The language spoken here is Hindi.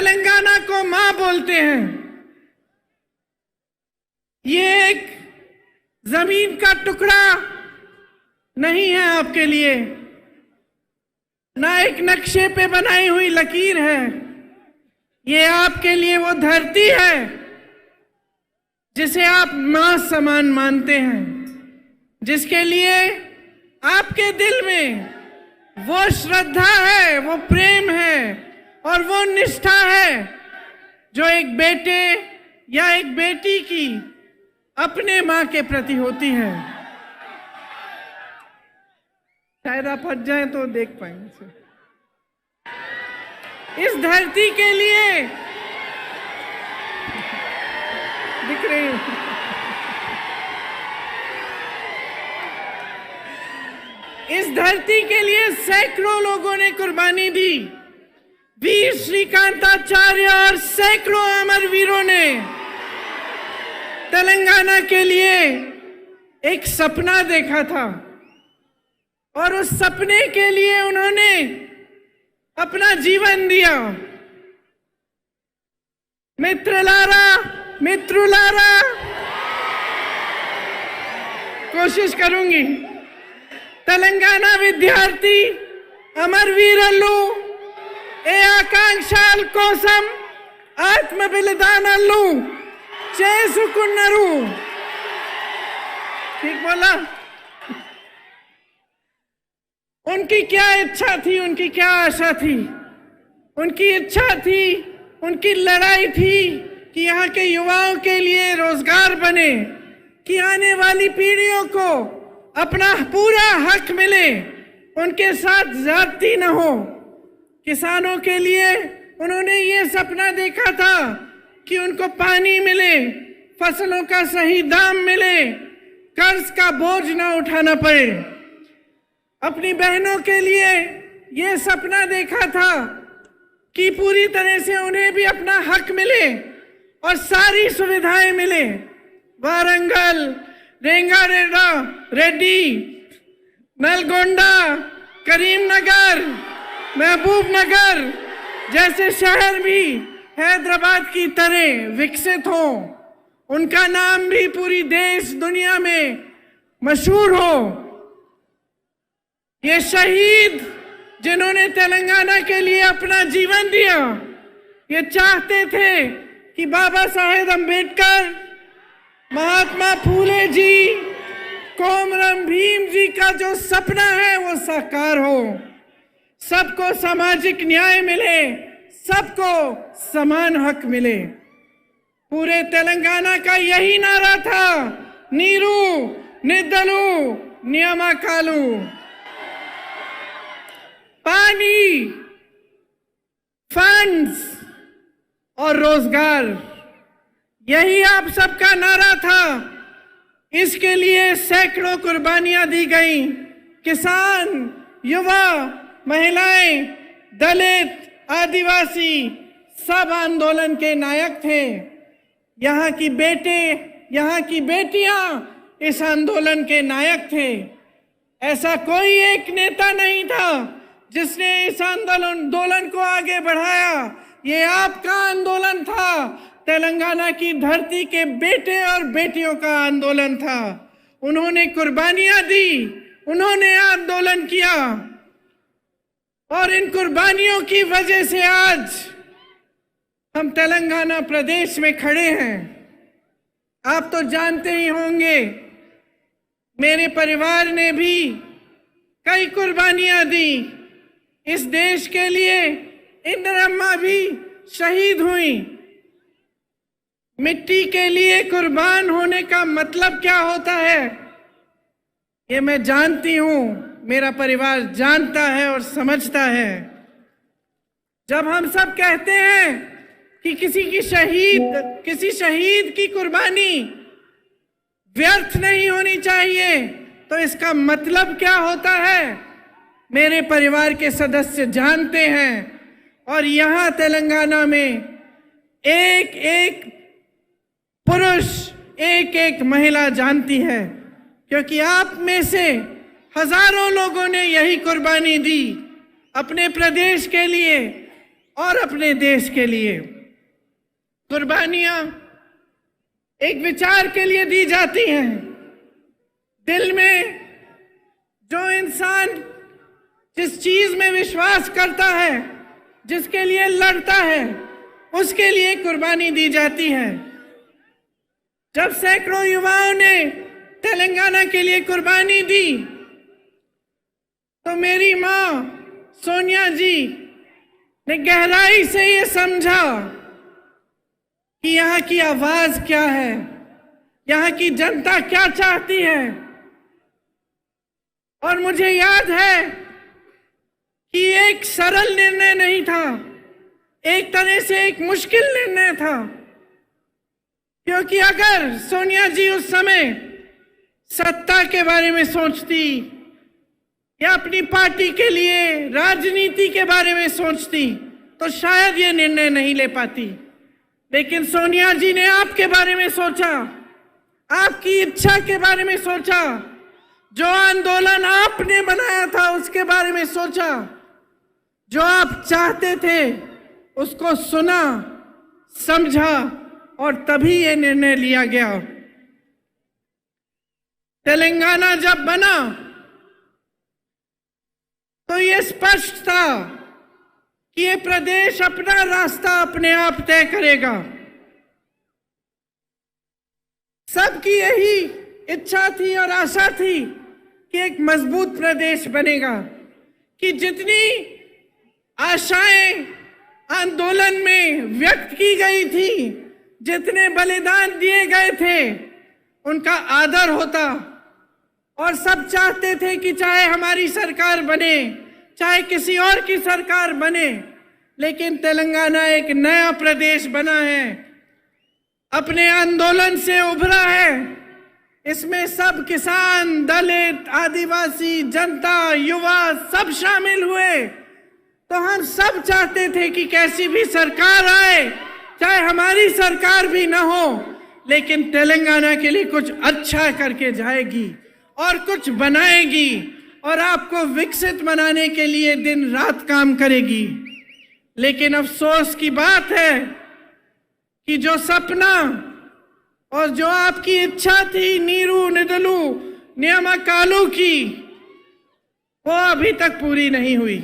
तेलंगाना को मां बोलते हैं। ये एक जमीन का टुकड़ा नहीं है आपके लिए, ना एक नक्शे पे बनाई हुई लकीर है। ये आपके लिए वो धरती है जिसे आप मां समान मानते हैं, जिसके लिए आपके दिल में वो श्रद्धा है, वो प्रेम है और वो निष्ठा है जो एक बेटे या एक बेटी की अपने मां के प्रति होती है। शायद आप हट जाएं तो देख पाएंगे। इस धरती के लिए दिख रही हूं। इस धरती के लिए सैकड़ों लोगों ने कुर्बानी दी। वीर श्रीकांताचार्य और सैकड़ों अमर वीरों ने तेलंगाना के लिए एक सपना देखा था और उस सपने के लिए उन्होंने अपना जीवन दिया। मित्रुलारा कोशिश करूंगी। तेलंगाना विद्यार्थी अमरवीरल्लू ए आकांक्षाल कोसम आत्म बलिदानल्लू చేసుకున్నారు। ठीक बोला? उनकी क्या इच्छा थी, उनकी क्या आशा थी? उनकी इच्छा थी, उनकी लड़ाई थी कि यहाँ के युवाओं के लिए रोजगार बने, कि आने वाली पीढ़ियों को अपना पूरा हक मिले, उनके साथ ज्यादती न हो। किसानों के लिए उन्होंने ये सपना देखा था कि उनको पानी मिले, फसलों का सही दाम मिले, कर्ज का बोझ न उठाना पड़े। अपनी बहनों के लिए ये सपना देखा था कि पूरी तरह से उन्हें भी अपना हक मिले और सारी सुविधाएं मिले। वारंगल, रेंगारेड्डी, नलगोंडा, करीमनगर, महबूबनगर जैसे शहर भी हैदराबाद की तरह विकसित हो, उनका नाम भी पूरी देश दुनिया में मशहूर हो। ये शहीद जिन्होंने तेलंगाना के लिए अपना जीवन दिया, ये चाहते थे कि बाबा साहेब अम्बेडकर, महात्मा फूले जी, कोमरम भीम जी का जो सपना है वो साकार हो। सबको सामाजिक न्याय मिले, सबको समान हक मिले। पूरे तेलंगाना का यही नारा था, नीरू निद्दलू नियमकालू। पानी, फंड्स और रोजगार, यही आप सबका नारा था। इसके लिए सैकड़ों कुर्बानियां दी गई। किसान, युवा, महिलाएं, दलित, आदिवासी सब आंदोलन के नायक थे। यहाँ की बेटे, यहाँ की बेटियां इस आंदोलन के नायक थे। ऐसा कोई एक नेता नहीं था जिसने इस आंदोलन को आगे बढ़ाया। ये आपका आंदोलन था, तेलंगाना की धरती के बेटे और बेटियों का आंदोलन था। उन्होंने कुर्बानियां दी, उन्होंने आंदोलन किया और इन कुर्बानियों की वजह से आज हम तेलंगाना प्रदेश में खड़े हैं। आप तो जानते ही होंगे, मेरे परिवार ने भी कई कुर्बानियां दी इस देश के लिए। इंदिरा भी शहीद हुई। मिट्टी के लिए कुर्बान होने का मतलब क्या होता है, ये मैं जानती हूं, मेरा परिवार जानता है और समझता है। जब हम सब कहते हैं कि किसी शहीद की कुर्बानी व्यर्थ नहीं होनी चाहिए, तो इसका मतलब क्या होता है, मेरे परिवार के सदस्य जानते हैं। और यहाँ तेलंगाना में एक एक पुरुष, एक एक महिला जानती है, क्योंकि आप में से हजारों लोगों ने यही कुर्बानी दी अपने प्रदेश के लिए, और अपने देश के लिए। कुर्बानियां एक विचार के लिए दी जाती हैं। दिल में जो इंसान जिस चीज में विश्वास करता है, जिसके लिए लड़ता है, उसके लिए कुर्बानी दी जाती है। जब सैकड़ों युवाओं ने तेलंगाना के लिए कुर्बानी दी, तो मेरी मां सोनिया जी ने गहराई से ये समझा कि यहाँ की आवाज क्या है, यहाँ की जनता क्या चाहती है। और मुझे याद है कि एक सरल निर्णय नहीं था, एक तरह से एक मुश्किल निर्णय था, क्योंकि अगर सोनिया जी उस समय सत्ता के बारे में सोचती या अपनी पार्टी के लिए राजनीति के बारे में सोचती तो शायद ये निर्णय नहीं ले पाती। लेकिन सोनिया जी ने आपके बारे में सोचा, आपकी इच्छा के बारे में सोचा, जो आंदोलन आपने बनाया था उसके बारे में सोचा, जो आप चाहते थे उसको सुना, समझा और तभी ये निर्णय लिया गया। तेलंगाना जब बना तो ये स्पष्ट था कि ये प्रदेश अपना रास्ता अपने आप तय करेगा। सबकी यही इच्छा थी और आशा थी कि एक मजबूत प्रदेश बनेगा, कि जितनी आशाएं आंदोलन में व्यक्त की गई थी, जितने बलिदान दिए गए थे, उनका आदर होता। और सब चाहते थे कि चाहे हमारी सरकार बने, चाहे किसी और की सरकार बने, लेकिन तेलंगाना एक नया प्रदेश बना है, अपने आंदोलन से उभरा है। इसमें सब किसान, दलित, आदिवासी, जनता, युवा सब शामिल हुए। तो हम सब चाहते थे कि कैसी भी सरकार आए, चाहे हमारी सरकार भी ना हो, लेकिन तेलंगाना के लिए कुछ अच्छा करके जाएगी और कुछ बनाएगी और आपको विकसित बनाने के लिए दिन रात काम करेगी। लेकिन अफसोस की बात है कि जो सपना और जो आपकी इच्छा थी नीरू निदलू नियामकालू की, वो अभी तक पूरी नहीं हुई।